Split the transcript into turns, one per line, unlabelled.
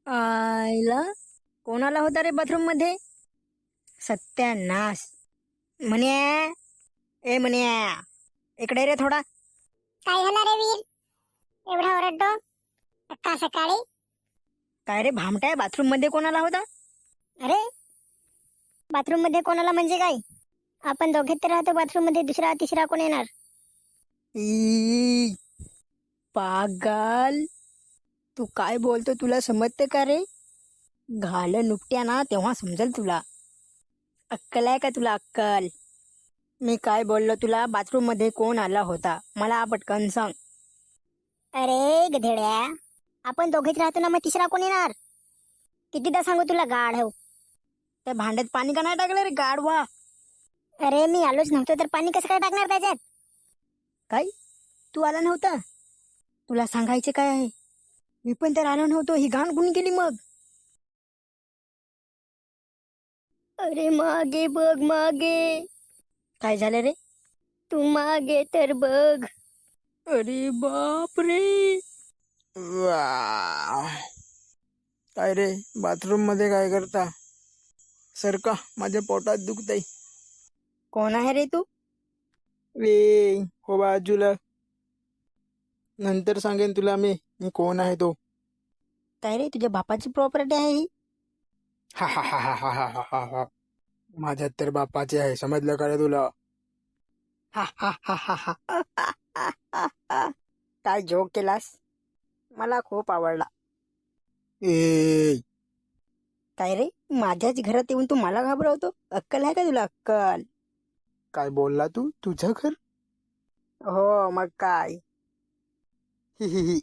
आईला कोणाला होता रे बाथरूम मध्ये? सत्यानाश. म्हण्या, ए म्हण्या, इकडे रे थोडा.
काय झालं रे वीर? एवढा ओरडतो अक्का सकाळी?
काय रे भामटाय, बाथरूम मध्ये कोणाला होता?
अरे बाथरूम मध्ये कोणाला म्हणजे काय? आपण दोघेच तर राहतो बाथरूम मध्ये, दुसरा तिसरा कोण येणार?
ई, पागल, तू काय बोलतो तुला समजते का रे? घाल नुकट्या ना तेव्हा समजेल तुला. अक्कल आहे का तुला अक्कल? मी काय बोललो तुला? बाथरूम मध्ये कोण आला होता मला पटकन सांग.
अरे गधेड्या, आपण दोघेच राहतो ना, मग तिसरा कोण येणार? कितीदा सांगू तुला गाढव?
त्या भांड्यात पाणी का नाही टाकलं रे गाढवा?
अरे मी आलोच नव्हतो तर पाणी कसं काय टाकणार त्याच्यात?
काय, तू आला नव्हता? तुला सांगायचे काय आहे, मी पण तर आलो नव्हतो. ही घाण कुणी केली मग?
अरे मागे बघ, मागे.
काय झालं रे?
तू मागे तर बघ.
अरे बाप रे.
काय रे, बाथरूम मध्ये काय करता? सरका, माझ्या पोटात दुखतंय.
कोण आहे रे तू?
वे हो बाजूला, नंतर सांगेन तुला मी कोण आहे तो.
काय रे, तुझ्या बापाची प्रॉपर्टी आहे ही?
हा हा हा हा हा हा हा हा. माझ्यात तर बापाचे आहे, समजलं का रे तुला?
हा हा हा हा हा. काय जोक केलास, मला खूप आवडला.
ए
काय रे, माझ्याच घरात येऊन तू मला घाबरवतो? अक्कल आहे का तुला अक्कल?
काय बोलला तू? तुझं घर?
हो मग काय.
हि हि हि.